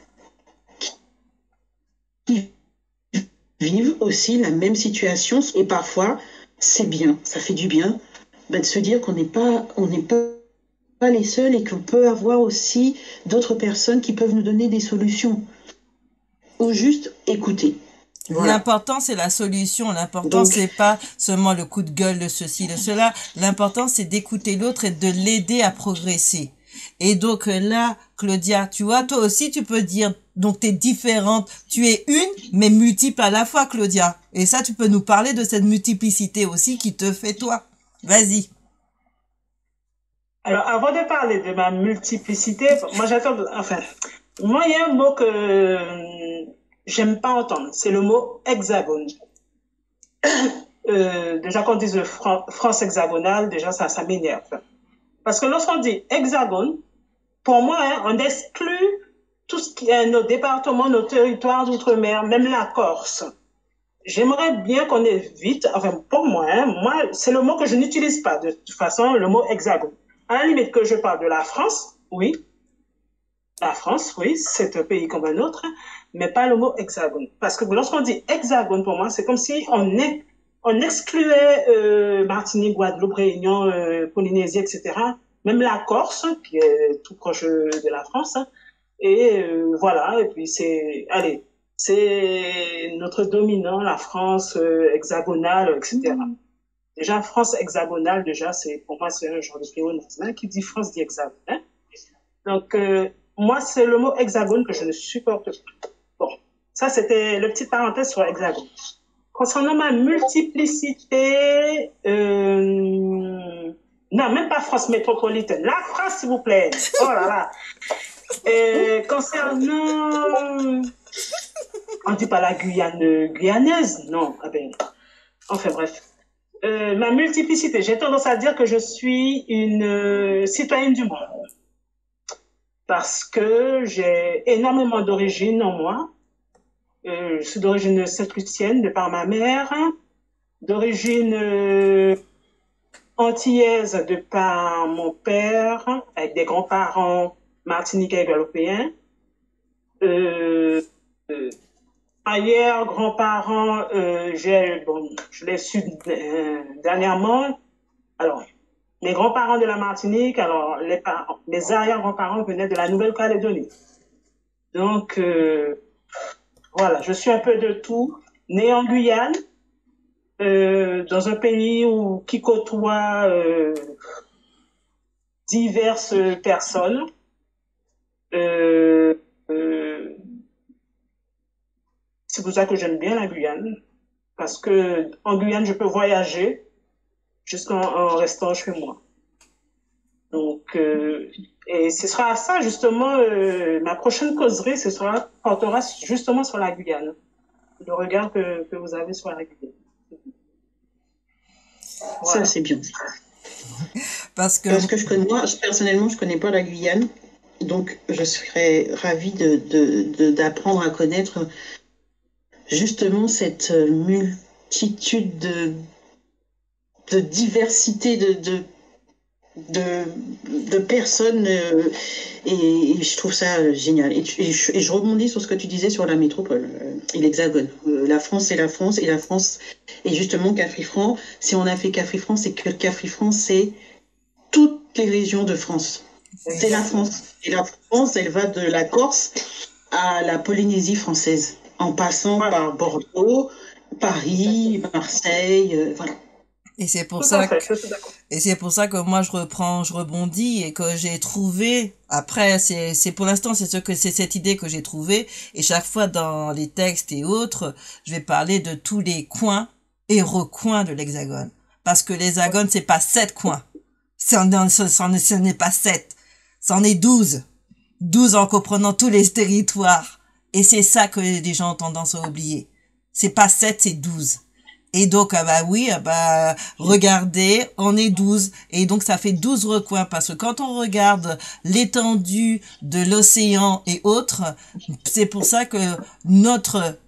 qui vivent aussi la même situation et parfois, c'est bien, ça fait du bien de se dire qu'on n'est pas les seuls et qu'on peut avoir aussi d'autres personnes qui peuvent nous donner des solutions ou juste écouter. Voilà. L'important, c'est la solution. L'important, c'est pas seulement le coup de gueule de ceci, de cela. L'important, c'est d'écouter l'autre et de l'aider à progresser. Et donc là, Claudia, tu vois, toi aussi, tu peux dire, donc t'es différente. Tu es une, mais multiple à la fois, Claudia. Et ça, tu peux nous parler de cette multiplicité aussi qui te fait toi. Vas-y. Alors, avant de parler de ma multiplicité, moi, moi, il y a un mot que j'aime pas entendre. C'est le mot hexagone. Déjà, quand on dit France hexagonale, déjà, ça m'énerve. Parce que lorsqu'on dit hexagone, pour moi, hein, on exclut tout ce qui est nos départements, nos territoires d'outre-mer, même la Corse. J'aimerais bien qu'on évite, enfin, pour moi, hein, c'est le mot que je n'utilise pas, de toute façon, le mot hexagone. À la limite que je parle de la France, oui. La France, oui, c'est un pays comme un autre, mais pas le mot hexagone. Parce que lorsqu'on dit hexagone, pour moi, c'est comme si on excluait Martinique, Guadeloupe, Réunion, Polynésie, etc. Même la Corse, qui est tout proche de la France. Et voilà, et puis c'est notre dominant, la France hexagonale, etc. Déjà, France hexagonale, déjà, pour moi, c'est un genre de pléonasme. Qui dit France dit hexagone. Hein? Donc, moi, c'est le mot hexagone que je ne supporte pas. Bon, ça, c'était le petit parenthèse sur hexagone. Concernant ma multiplicité, non, même pas France métropolitaine. La France, s'il vous plaît. Oh là là. Concernant, on dit pas la Guyane guyanaise, non. Ah ben, enfin bref. Ma multiplicité, j'ai tendance à dire que je suis une citoyenne du monde. Parce que j'ai énormément d'origine en moi. Je suis d'origine saint-lucienne de par ma mère, d'origine antillaise de par mon père, avec des grands-parents martiniquais et guadeloupéens. Ailleurs, grands-parents, je l'ai su dernièrement. Alors, mes grands-parents de la Martinique, alors mes arrière-grands-parents venaient de la Nouvelle-Calédonie. Donc, voilà, je suis un peu de tout. Née en Guyane, dans un pays qui côtoie diverses personnes. C'est pour ça que j'aime bien la Guyane, parce que en Guyane, je peux voyager jusqu'en restant chez moi. Donc, et ce sera ça, justement, ma prochaine causerie, portera justement sur la Guyane, le regard que vous avez sur la Guyane. Voilà. Ça, c'est bien. Parce que moi, personnellement, je connais pas la Guyane, donc je serais ravie d'apprendre à connaître justement cette multitude de diversité de personnes et je trouve ça génial. Et je rebondis sur ce que tu disais sur la métropole et l'Hexagone. La France, c'est la France et la France est justement Cafrifrance. Si on a fait Cafrifrance, c'est que Cafrifrance, c'est toutes les régions de France. C'est la France. Et la France, elle va de la Corse à la Polynésie française, en passant par Bordeaux, Paris, Marseille, voilà. Et c'est pour ça que moi je rebondis et que j'ai trouvé, après c'est pour l'instant c'est cette idée que j'ai trouvée, et chaque fois dans les textes et autres, je vais parler de tous les coins et recoins de l'Hexagone. Parce que l'Hexagone, c'est pas 7 coins. Ce n'est pas 7. C'en est 12. 12 en comprenant tous les territoires. Et c'est ça que les gens ont tendance à oublier. C'est pas 7, c'est 12. Et donc, regardez, on est 12. Et donc, ça fait 12 recoins. Parce que quand on regarde l'étendue de l'océan et autres, c'est pour ça que notre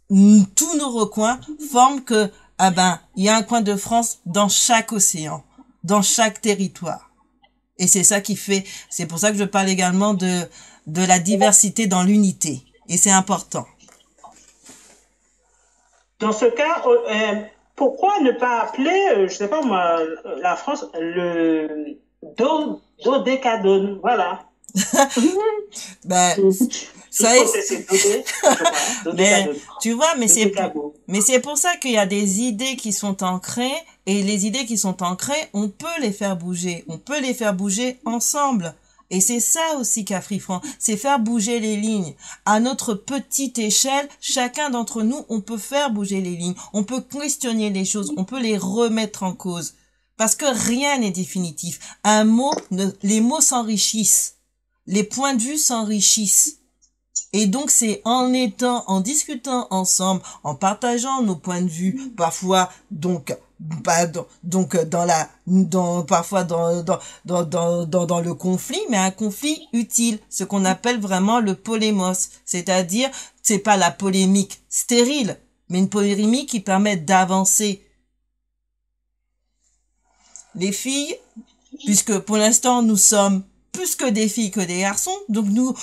tous nos recoins forment que, ah ben, il y a un coin de France dans chaque océan, dans chaque territoire. Et c'est ça qui fait, c'est pour ça que je parle également de la diversité dans l'unité. Et c'est important. Dans ce cas, pourquoi ne pas appeler, je sais pas moi, la France, le dodécadone, voilà. Ben, ça est, c'est dodé, je crois, dodécadone. tu vois, mais Dodécadone. c'est pour ça qu'il y a des idées qui sont ancrées, et les idées qui sont ancrées, on peut les faire bouger. On peut les faire bouger ensemble. Et c'est ça aussi qu'AfriFranc, c'est faire bouger les lignes. À notre petite échelle, chacun d'entre nous, on peut faire bouger les lignes. On peut questionner les choses, on peut les remettre en cause. Parce que rien n'est définitif. Les mots s'enrichissent. Les points de vue s'enrichissent. Et donc c'est en discutant ensemble, en partageant nos points de vue, parfois parfois dans le conflit, mais un conflit utile, ce qu'on appelle vraiment le polémos, c'est-à-dire c'est pas la polémique stérile, mais une polémique qui permet d'avancer. Les filles, puisque pour l'instant nous sommes plus que des filles que des garçons, donc nous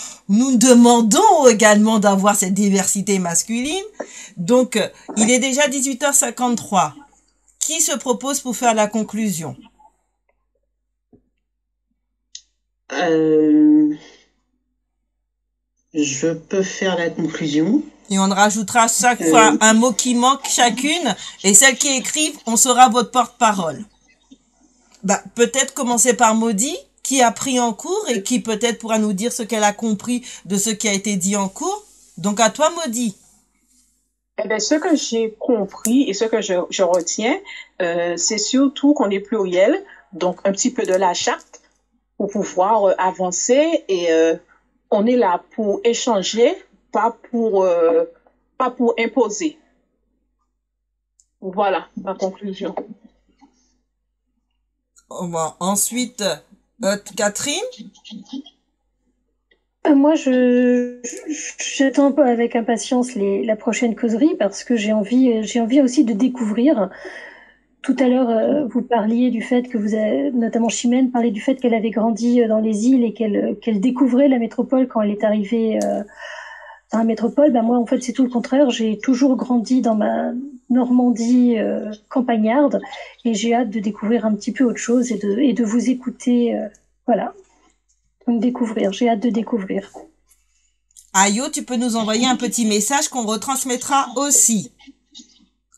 demandons également d'avoir cette diversité masculine. Donc il est déjà 18h53. Qui se propose pour faire la conclusion? Je peux faire la conclusion. Et on rajoutera chaque fois un mot qui manque chacune, et celles qui écrivent, on sera votre porte-parole. Bah, peut-être commencer par Maudie, qui a pris en cours et qui peut-être pourra nous dire ce qu'elle a compris de ce qui a été dit en cours. Donc à toi, Maudie. Eh bien, ce que j'ai compris et ce que je retiens, c'est surtout qu'on est pluriel, donc un petit peu de la charte pour pouvoir avancer et on est là pour échanger, pas pour imposer. Voilà ma conclusion. Bon, ensuite, Catherine. Moi, j'attends avec impatience la prochaine causerie parce que j'ai envie aussi de découvrir. Tout à l'heure, vous parliez du fait que notamment Chimène parlait du fait qu'elle avait grandi dans les îles et qu'elle découvrait la métropole quand elle est arrivée dans la métropole. Ben moi, en fait, c'est tout le contraire. J'ai toujours grandi dans ma Normandie campagnarde et j'ai hâte de découvrir un petit peu autre chose et de vous écouter. Voilà. Donc découvrir, j'ai hâte de découvrir. Ayo, tu peux nous envoyer un petit message qu'on retransmettra aussi.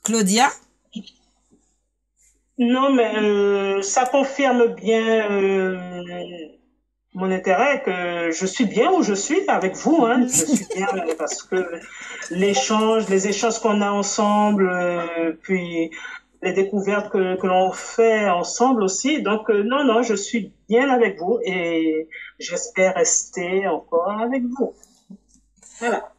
Claudia? Non, mais ça confirme bien mon intérêt que je suis bien où je suis avec vous. Hein. Je suis bien parce que les échanges qu'on a ensemble, puis les découvertes que l'on fait ensemble aussi. Donc, non, je suis bien avec vous et j'espère rester encore avec vous. Voilà.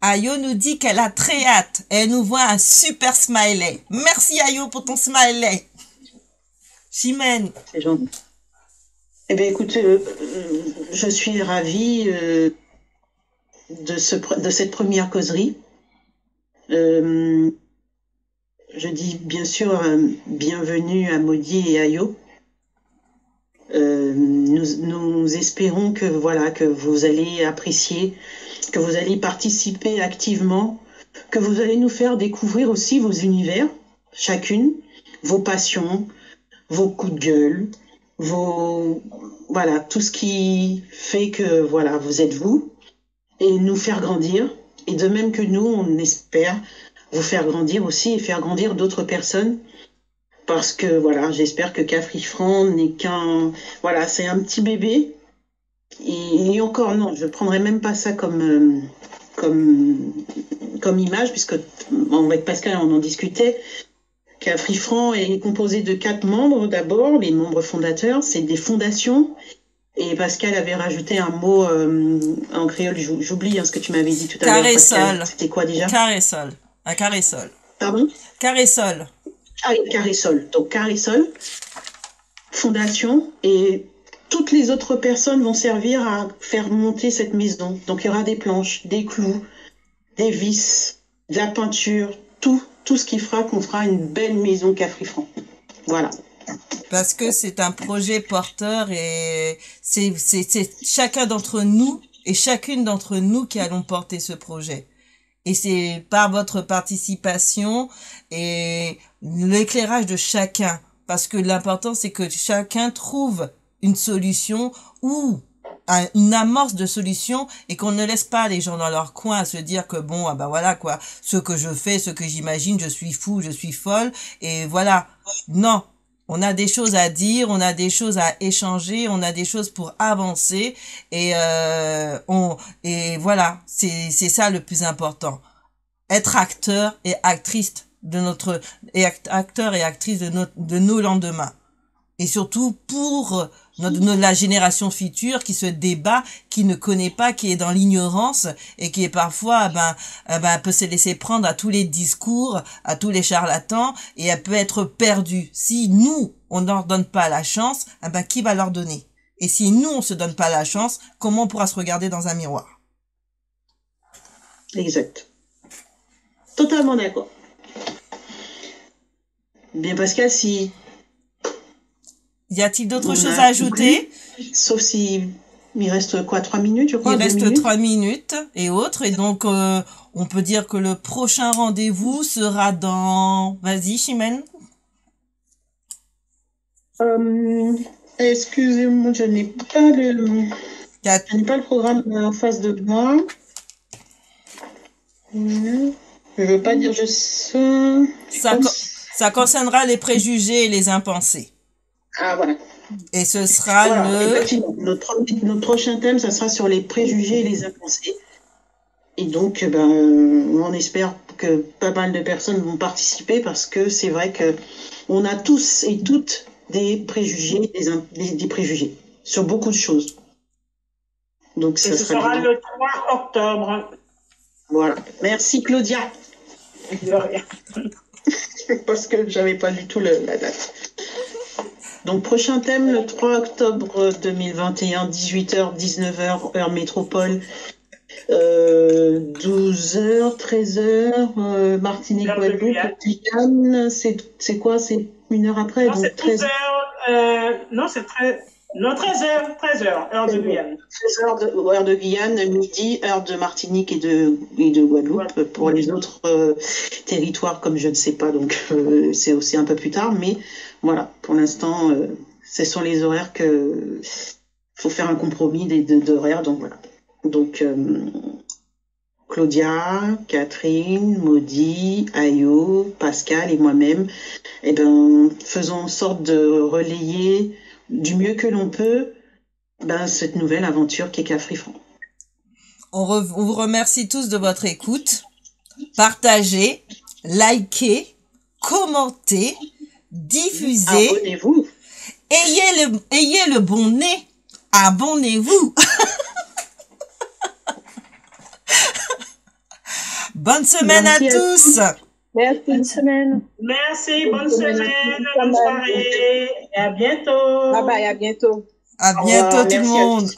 Ayo nous dit qu'elle a très hâte. Elle nous voit un super smiley. Merci Ayo pour ton smiley. Chimène. C'est gentil. Eh bien, écoute, je suis ravie de cette première causerie. Je dis bien sûr bienvenue à Maudie et Ayo. Nous espérons que vous allez apprécier, que vous allez participer activement, que vous allez nous faire découvrir aussi vos univers, chacune, vos passions, vos coups de gueule, tout ce qui fait que vous êtes vous, et nous faire grandir. Et de même que nous, on espère vous faire grandir aussi et faire grandir d'autres personnes. Parce que j'espère que AfriFranc n'est c'est un petit bébé. Et encore, non, je ne prendrai même pas ça comme image, puisque avec Pascal, on en discutait, qu'AfriFranc est composé de 4 membres d'abord, les membres fondateurs, c'est des fondations. Et Pascal avait rajouté un mot en créole, j'oublie ce que tu m'avais dit tout à l'heure. Carré-sol. C'était quoi déjà? Carré-sol. Un carré-sol. Pardon? Carré-sol. Ah oui, Carré-sol. Donc Carré-sol, fondation, et toutes les autres personnes vont servir à faire monter cette maison. Donc il y aura des planches, des clous, des vis, de la peinture, tout ce qui fera qu'on fera une belle maison Cafrifran. Voilà. Parce que c'est un projet porteur et c'est chacun d'entre nous et chacune d'entre nous qui allons porter ce projet. Et c'est par votre participation et l'éclairage de chacun. Parce que l'important, c'est que chacun trouve une solution ou une amorce de solution et qu'on ne laisse pas les gens dans leur coin à se dire que bon, ah bah voilà quoi, ce que je fais, ce que j'imagine, je suis fou, je suis folle et voilà. Non. On a des choses à dire, on a des choses à échanger, on a des choses pour avancer et voilà, c'est ça le plus important. Être acteur et actrice acteur et actrice de nos lendemains. Et surtout pour la génération future qui se débat, qui ne connaît pas, qui est dans l'ignorance et qui est parfois, peut se laisser prendre à tous les discours, à tous les charlatans et elle peut être perdue. Si nous, on ne leur donne pas la chance, qui va leur donner? Et si nous, on se donne pas la chance, comment on pourra se regarder dans un miroir? Exact. Totalement d'accord. Bien Pascal, si... Y a-t-il d'autres choses à ajouter? Sauf si il reste quoi, 3 minutes, je crois. Il reste 3 minutes et autres. Et donc, on peut dire que le prochain rendez-vous sera dans... Vas-y, Chimène. Excusez-moi, je n'ai pas le programme en face de moi. Je veux pas dire ça concernera les préjugés et les impensés. Ah, voilà. Et ce sera effectivement, notre prochain thème, ça sera sur les préjugés et les impensés. Et donc, on espère que pas mal de personnes vont participer parce que c'est vrai que on a tous et toutes des préjugés, des préjugés sur beaucoup de choses. Donc, ça sera le 3 octobre. Voilà. Merci, Claudia. De rien. Parce que j'avais pas du tout la date. Donc, prochain thème, le 3 octobre 2021, 18h, 19h, heure métropole, 12h, 13h, Martinique, Guadeloupe, Guyane, c'est quoi? C'est une heure après? Non, c'est 12h, non, c'est 13h, heure de Guyane. 13h, heure de Guyane, midi, heure de Martinique et de Guadeloupe. Pour les autres territoires, comme je ne sais pas, donc c'est aussi un peu plus tard. Mais voilà, pour l'instant, ce sont les horaires que faut faire un compromis d'horaires. Donc voilà. Donc Claudia, Catherine, Maudie, Ayo, Pascal et moi-même, faisons en sorte de relayer du mieux que l'on peut cette nouvelle aventure qu'est Cafrifran. On vous remercie tous de votre écoute. Partagez, likez, commentez, diffusez. Abonnez-vous. Ayez le bon nez. Abonnez-vous. Bonne semaine à tous. Merci. Bonne semaine. Merci, bonne semaine, bonne soirée. Et à bientôt. Bye bye, à bientôt. À bientôt tout le monde.